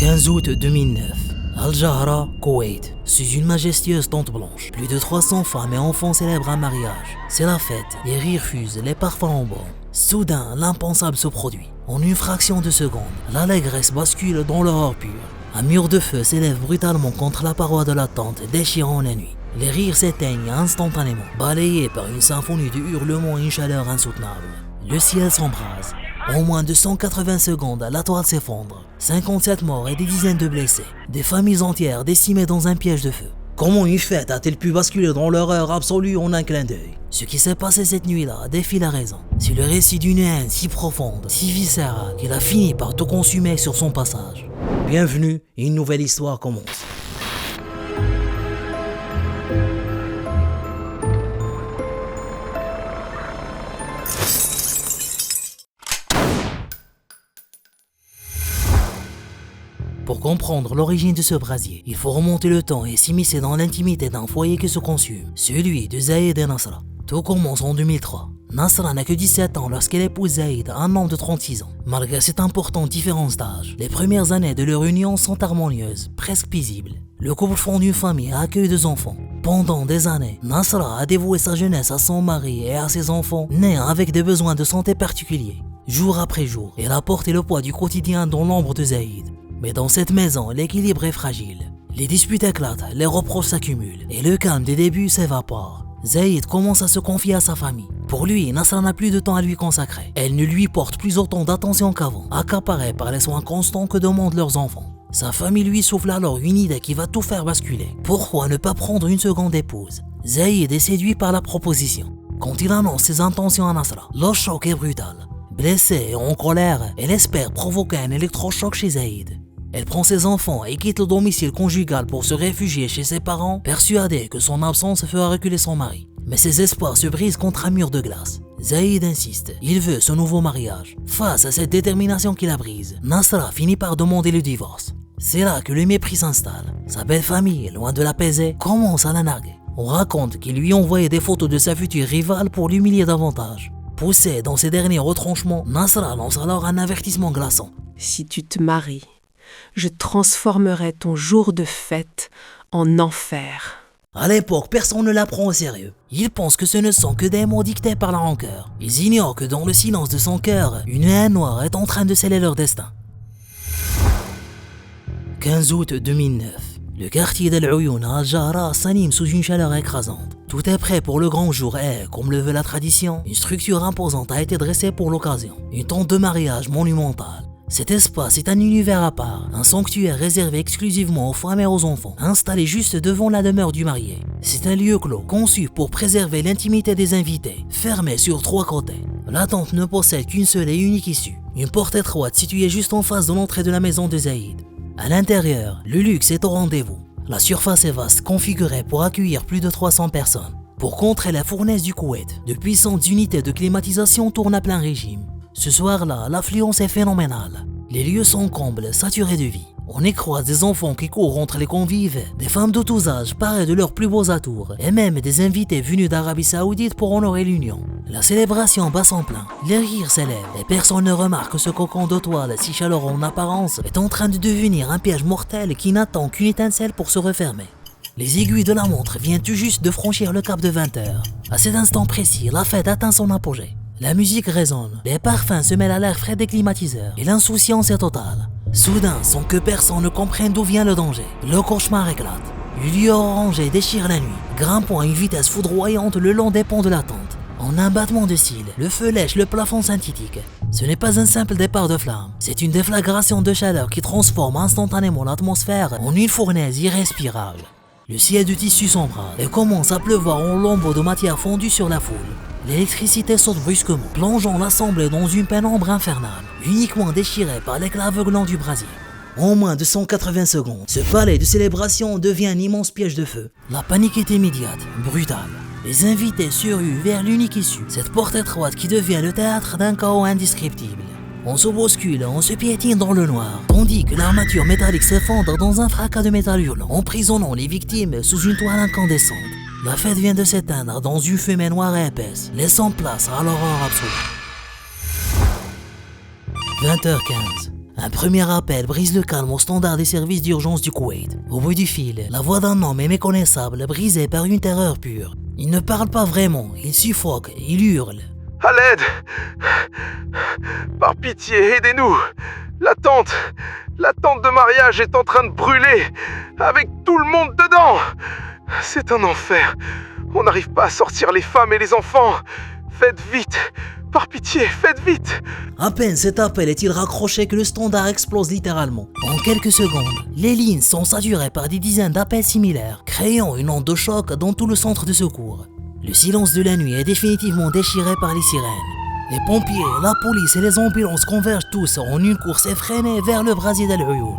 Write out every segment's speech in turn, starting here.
15 août 2009, Al-Jahra, Koweït. Sous une majestueuse tente blanche, plus de 300 femmes et enfants célèbrent un mariage. C'est la fête, les rires fusent, les parfums embrament. Soudain, l'impensable se produit. En une fraction de seconde, l'allégresse bascule dans l'horreur pure. Un mur de feu s'élève brutalement contre la paroi de la tente, déchirant la nuit. Les rires s'éteignent instantanément, balayés par une symphonie de hurlements et une chaleur insoutenable. Le ciel s'embrase. En moins de 180 secondes, la toile s'effondre. 57 morts et des dizaines de blessés. Des familles entières décimées dans un piège de feu. Comment une fête a-t-elle pu basculer dans l'horreur absolue en un clin d'œil? Ce qui s'est passé cette nuit-là défie la raison. C'est le récit d'une haine si profonde, si viscérale, qu'il a fini par tout consumer sur son passage. Bienvenue, une nouvelle histoire commence. Pour comprendre l'origine de ce brasier, il faut remonter le temps et s'immiscer dans l'intimité d'un foyer qui se consume, celui de Zaïd et Nasra. Tout commence en 2003. Nasra n'a que 17 ans lorsqu'elle épouse Zaïd, un homme de 36 ans. Malgré cette importante différence d'âge, les premières années de leur union sont harmonieuses, presque paisibles. Le couple fonde une famille et accueille 2 enfants. Pendant des années, Nasra a dévoué sa jeunesse à son mari et à ses enfants, nés avec des besoins de santé particuliers. Jour après jour, elle a porté le poids du quotidien dans l'ombre de Zaïd. Mais dans cette maison, l'équilibre est fragile. Les disputes éclatent, les reproches s'accumulent et le calme des débuts s'évapore. Zaïd commence à se confier à sa famille. Pour lui, Nasra n'a plus de temps à lui consacrer. Elle ne lui porte plus autant d'attention qu'avant, accaparée par les soins constants que demandent leurs enfants. Sa famille lui souffle alors une idée qui va tout faire basculer. Pourquoi ne pas prendre une seconde épouse? Zaïd est séduit par la proposition. Quand il annonce ses intentions à Nasra, le choc est brutal. Blessée et en colère, elle espère provoquer un électrochoc chez Zaïd. Elle prend ses enfants et quitte le domicile conjugal pour se réfugier chez ses parents, persuadée que son absence fera reculer son mari. Mais ses espoirs se brisent contre un mur de glace. Zaïd insiste, il veut ce nouveau mariage. Face à cette détermination qui la brise, Nasra finit par demander le divorce. C'est là que le mépris s'installe. Sa belle famille, loin de l'apaiser, commence à la narguer. On raconte qu'il lui envoyait des photos de sa future rivale pour l'humilier davantage. Poussé dans ses derniers retranchements, Nasra lance alors un avertissement glaçant. Si tu te maries, je transformerai ton jour de fête en enfer. À l'époque, personne ne la prend au sérieux. Ils pensent que ce ne sont que des mots dictés par la rancœur. Ils ignorent que dans le silence de son cœur, une haine noire est en train de sceller leur destin. 15 août 2009. Le quartier d'Al-Ouyoun à Al-Jahra s'anime sous une chaleur écrasante. Tout est prêt pour le grand jour et, comme le veut la tradition, une structure imposante a été dressée pour l'occasion. Une tente de mariage monumentale. Cet espace est un univers à part, un sanctuaire réservé exclusivement aux femmes et aux enfants, installé juste devant la demeure du marié. C'est un lieu clos, conçu pour préserver l'intimité des invités, fermé sur 3 côtés. La tente ne possède qu'une seule et unique issue, une porte étroite située juste en face de l'entrée de la maison de Zaïd. À l'intérieur, le luxe est au rendez-vous. La surface est vaste, configurée pour accueillir plus de 300 personnes. Pour contrer la fournaise du Koweït, de puissantes unités de climatisation tournent à plein régime. Ce soir-là, l'affluence est phénoménale. Les lieux sont combles, saturés de vie. On y croise des enfants qui courent entre les convives, des femmes de tous âges parées de leurs plus beaux atours, et même des invités venus d'Arabie Saoudite pour honorer l'union. La célébration bat son plein, les rires s'élèvent, et personne ne remarque que ce cocon de toile si chaleureux en apparence est en train de devenir un piège mortel qui n'attend qu'une étincelle pour se refermer. Les aiguilles de la montre viennent tout juste de franchir le cap de 20 heures. À cet instant précis, la fête atteint son apogée. La musique résonne, les parfums se mêlent à l'air frais des climatiseurs et l'insouciance est totale. Soudain, sans que personne ne comprenne d'où vient le danger, le cauchemar éclate. Une lueur orangée déchire la nuit, grimpant à une vitesse foudroyante le long des ponts de la tente. En un battement de cils, le feu lèche le plafond synthétique. Ce n'est pas un simple départ de flamme, c'est une déflagration de chaleur qui transforme instantanément l'atmosphère en une fournaise irrespirable. Le ciel de tissu s'embrase et commence à pleuvoir en lambeaux de matière fondue sur la foule. L'électricité saute brusquement, plongeant l'assemblée dans une pénombre infernale, uniquement déchirée par l'éclat aveuglant du brasier. En moins de 180 secondes, ce palais de célébration devient un immense piège de feu. La panique est immédiate, brutale. Les invités se ruent vers l'unique issue, cette porte étroite qui devient le théâtre d'un chaos indescriptible. On se bouscule, on se piétine dans le noir, tandis que l'armature métallique s'effondre dans un fracas de métal hurlant, emprisonnant les victimes sous une toile incandescente. La fête vient de s'éteindre dans une fumée noire et épaisse, laissant place à l'horreur absolue. 20h15. Un premier appel brise le calme au standard des services d'urgence du Koweït. Au bout du fil, la voix d'un homme est méconnaissable, brisée par une terreur pure. Il ne parle pas vraiment, il suffoque, il hurle. À l'aide! Par pitié, aidez-nous! La tente de mariage est en train de brûler, avec tout le monde dedans! C'est un enfer. On n'arrive pas à sortir les femmes et les enfants. Faites vite! Par pitié, faites vite! À peine cet appel est-il raccroché que le standard explose littéralement. En quelques secondes, les lignes sont saturées par des dizaines d'appels similaires, créant une onde de choc dans tout le centre de secours. Le silence de la nuit est définitivement déchiré par les sirènes. Les pompiers, la police et les ambulances convergent tous en une course effrénée vers le brasier d'Al Aoun.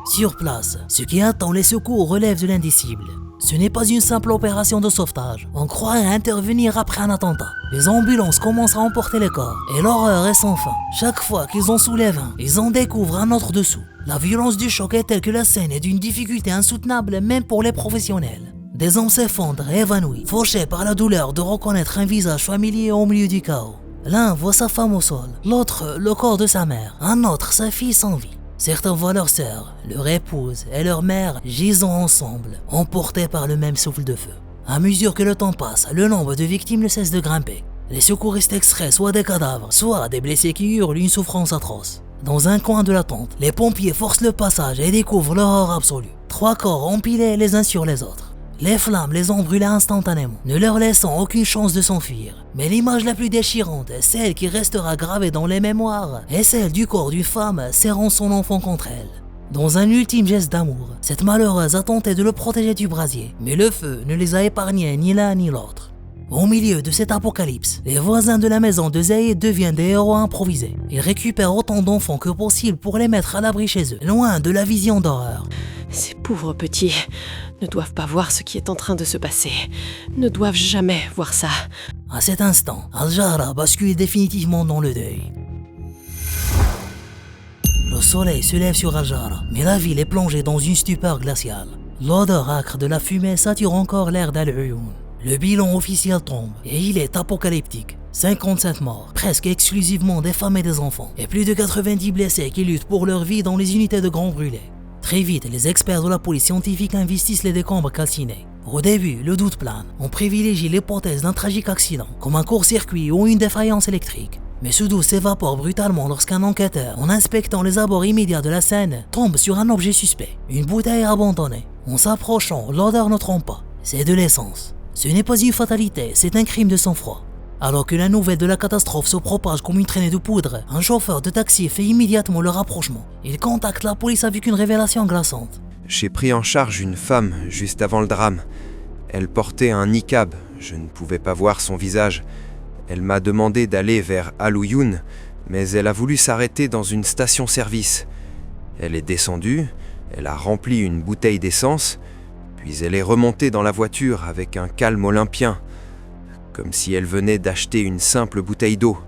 Sur place, ce qui attend les secours relève de l'indicible. Ce n'est pas une simple opération de sauvetage. On croirait intervenir après un attentat. Les ambulances commencent à emporter les corps et l'horreur est sans fin. Chaque fois qu'ils en soulèvent un, ils en découvrent un autre dessous. La violence du choc est telle que la scène est d'une difficulté insoutenable même pour les professionnels. Des hommes s'effondrent, évanouis, fauchés par la douleur de reconnaître un visage familier au milieu du chaos. L'un voit sa femme au sol, l'autre le corps de sa mère, un autre sa fille sans vie. Certains voient leur sœur, leur épouse et leur mère gisant ensemble, emportés par le même souffle de feu. À mesure que le temps passe, le nombre de victimes ne cesse de grimper. Les secouristes extraient soit des cadavres, soit des blessés qui hurlent une souffrance atroce. Dans un coin de la tente, les pompiers forcent le passage et découvrent l'horreur absolue. 3 corps empilés les uns sur les autres. Les flammes les ont brûlés instantanément, ne leur laissant aucune chance de s'enfuir. Mais l'image la plus déchirante, celle qui restera gravée dans les mémoires, est celle du corps d'une femme serrant son enfant contre elle. Dans un ultime geste d'amour, cette malheureuse a tenté de le protéger du brasier, mais le feu ne les a épargnés ni l'un ni l'autre. Au milieu de cet apocalypse, les voisins de la maison de Zaïd deviennent des héros improvisés. Ils récupèrent autant d'enfants que possible pour les mettre à l'abri chez eux, loin de la vision d'horreur. Ces pauvres petits ne doivent pas voir ce qui est en train de se passer, ne doivent jamais voir ça. À cet instant, Al-Jahra bascule définitivement dans le deuil. Le soleil se lève sur Al-Jahra, mais la ville est plongée dans une stupeur glaciale. L'odeur âcre de la fumée sature encore l'air d'Al Aoun. Le bilan officiel tombe, et il est apocalyptique. 57 morts, presque exclusivement des femmes et des enfants, et plus de 90 blessés qui luttent pour leur vie dans les unités de grands brûlés. Très vite, les experts de la police scientifique investissent les décombres calcinés. Au début, le doute plane. On privilégie l'hypothèse d'un tragique accident, comme un court-circuit ou une défaillance électrique. Mais ce doute s'évapore brutalement lorsqu'un enquêteur, en inspectant les abords immédiats de la scène, tombe sur un objet suspect, une bouteille abandonnée. En s'approchant, l'odeur ne trompe pas. C'est de l'essence. Ce n'est pas une fatalité, c'est un crime de sang-froid. Alors que la nouvelle de la catastrophe se propage comme une traînée de poudre, un chauffeur de taxi fait immédiatement le rapprochement. Il contacte la police avec une révélation glaçante. J'ai pris en charge une femme juste avant le drame. Elle portait un niqab, je ne pouvais pas voir son visage. Elle m'a demandé d'aller vers Al Aoun, mais elle a voulu s'arrêter dans une station-service. Elle est descendue, elle a rempli une bouteille d'essence, puis elle est remontée dans la voiture avec un calme olympien, comme si elle venait d'acheter une simple bouteille d'eau.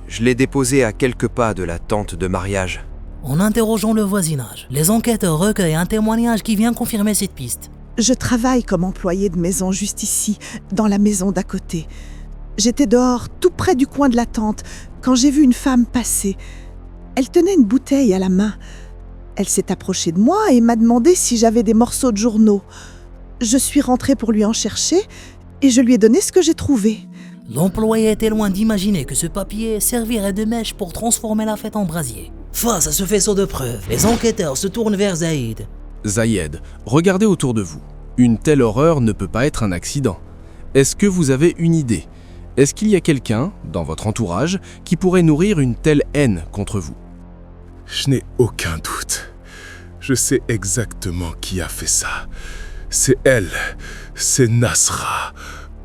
Je l'ai déposée à quelques pas de la tente de mariage. En interrogeant le voisinage, les enquêteurs recueillent un témoignage qui vient confirmer cette piste. Je travaille comme employé de maison juste ici, dans la maison d'à côté. J'étais dehors, tout près du coin de la tente, quand j'ai vu une femme passer. Elle tenait une bouteille à la main. Elle s'est approchée de moi et m'a demandé si j'avais des morceaux de journaux. Je suis rentrée pour lui en chercher et je lui ai donné ce que j'ai trouvé. L'employé était loin d'imaginer que ce papier servirait de mèche pour transformer la fête en brasier. Face à ce faisceau de preuves, les enquêteurs se tournent vers Zaïd. Zayed, regardez autour de vous. Une telle horreur ne peut pas être un accident. Est-ce que vous avez une idée ? Est-ce qu'il y a quelqu'un, dans votre entourage, qui pourrait nourrir une telle haine contre vous ? Je n'ai aucun doute. Je sais exactement qui a fait ça. C'est elle, c'est Nasra.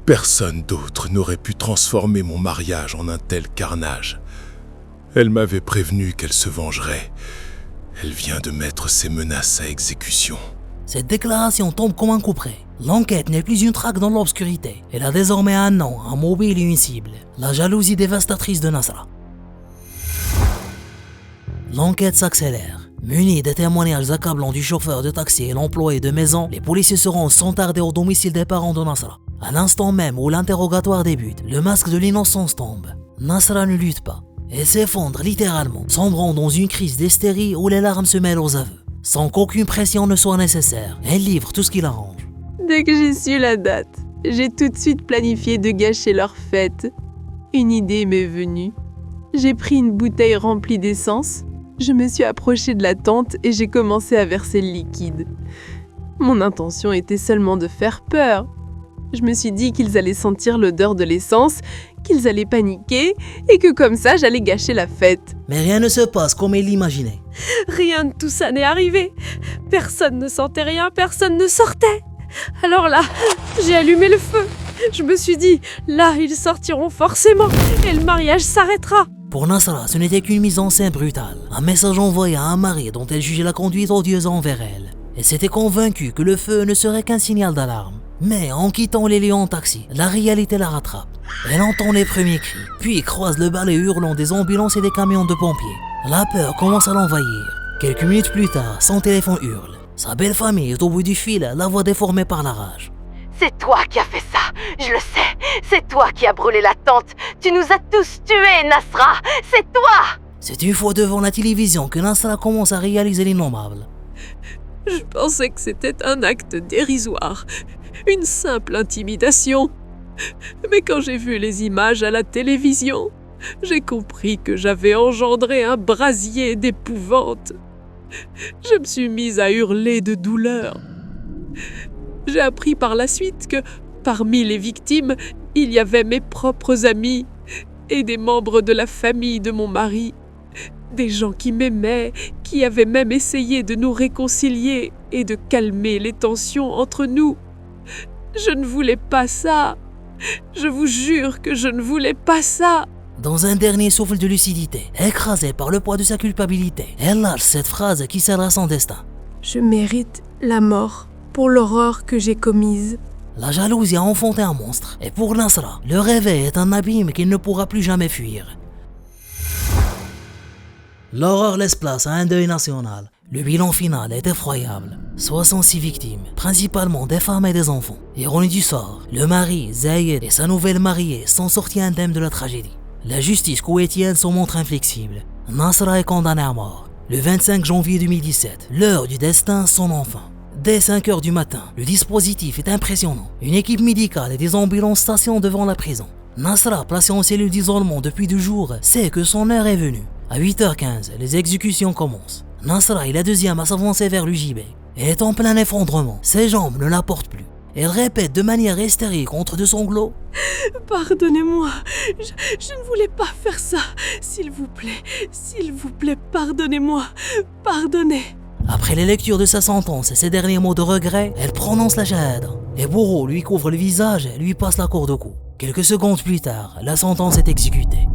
Personne d'autre n'aurait pu transformer mon mariage en un tel carnage. Elle m'avait prévenu qu'elle se vengerait. Elle vient de mettre ses menaces à exécution. Cette déclaration tombe comme un coup près. L'enquête n'est plus une traque dans l'obscurité. Elle a désormais un nom, un mobile et une cible. La jalousie dévastatrice de Nasra. L'enquête s'accélère. Munis des témoignages accablants du chauffeur de taxi et l'employé de maison, les policiers se rendent sans tarder au domicile des parents de Nasra. À l'instant même où l'interrogatoire débute, le masque de l'innocence tombe. Nasra ne lutte pas. Elle s'effondre littéralement, sombrant dans une crise d'hystérie où les larmes se mêlent aux aveux. Sans qu'aucune pression ne soit nécessaire, elle livre tout ce qui l'arrange. Dès que j'ai su la date, j'ai tout de suite planifié de gâcher leur fête. Une idée m'est venue. J'ai pris une bouteille remplie d'essence, je me suis approchée de la tente et j'ai commencé à verser le liquide. Mon intention était seulement de faire peur. Je me suis dit qu'ils allaient sentir l'odeur de l'essence, qu'ils allaient paniquer et que comme ça, j'allais gâcher la fête. Mais rien ne se passe comme elle l'imaginait. Rien de tout ça n'est arrivé. Personne ne sentait rien, personne ne sortait. Alors là, j'ai allumé le feu. Je me suis dit, là, ils sortiront forcément et le mariage s'arrêtera. Pour Nasra, ce n'était qu'une mise en scène brutale. Un message envoyé à un mari dont elle jugeait la conduite odieuse envers elle. Elle s'était convaincue que le feu ne serait qu'un signal d'alarme. Mais en quittant les lieux en taxi, la réalité la rattrape. Elle entend les premiers cris, puis croise le balai hurlant des ambulances et des camions de pompiers. La peur commence à l'envahir. Quelques minutes plus tard, son téléphone hurle. Sa belle famille est au bout du fil, la voix déformée par la rage. C'est toi qui as fait ça, je le sais. C'est toi qui as brûlé la tente. Tu nous as tous tués, Nasra. C'est toi. C'est une fois devant la télévision que Nasra commence à réaliser l'innommable. Je pensais que c'était un acte dérisoire, une simple intimidation. Mais quand j'ai vu les images à la télévision, j'ai compris que j'avais engendré un brasier d'épouvante. Je me suis mise à hurler de douleur. J'ai appris par la suite que, parmi les victimes, il y avait mes propres amis et des membres de la famille de mon mari. Des gens qui m'aimaient, qui avaient même essayé de nous réconcilier et de calmer les tensions entre nous. Je ne voulais pas ça. Je vous jure que je ne voulais pas ça. Dans un dernier souffle de lucidité, écrasée par le poids de sa culpabilité, elle lâche cette phrase qui scellera son destin. Je mérite la mort pour l'horreur que j'ai commise. La jalousie a enfanté un monstre, et pour Nasra, le réveil est un abîme qu'il ne pourra plus jamais fuir. L'horreur laisse place à un deuil national. Le bilan final est effroyable. 66 victimes, principalement des femmes et des enfants. Ironie du sort, le mari, Zayed, et sa nouvelle mariée sont sortis indemnes de la tragédie. La justice koweïtienne se montre inflexible. Nasra est condamné à mort. Le 25 janvier 2017, l'heure du destin sonne enfin. Dès 5h du matin, le dispositif est impressionnant. Une équipe médicale et des ambulances stationnent devant la prison. Nasra, placé en cellule d'isolement depuis 2 jours, sait que son heure est venue. À 8h15, les exécutions commencent. Nasra est la deuxième à s'avancer vers l'UJB. Elle est en plein effondrement. Ses jambes ne la portent plus. Elle répète de manière hystérique entre deux sanglots. Pardonnez-moi, je ne voulais pas faire ça. S'il vous plaît, pardonnez-moi, pardonnez. Après les lectures de sa sentence et ses derniers mots de regret, elle prononce la shahada. Les bourreaux lui couvrent le visage et lui passent la corde au cou. Quelques secondes plus tard, la sentence est exécutée.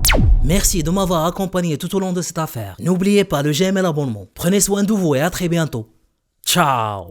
Merci de m'avoir accompagné tout au long de cette affaire. N'oubliez pas le j'aime et l'abonnement. Prenez soin de vous et à très bientôt. Ciao.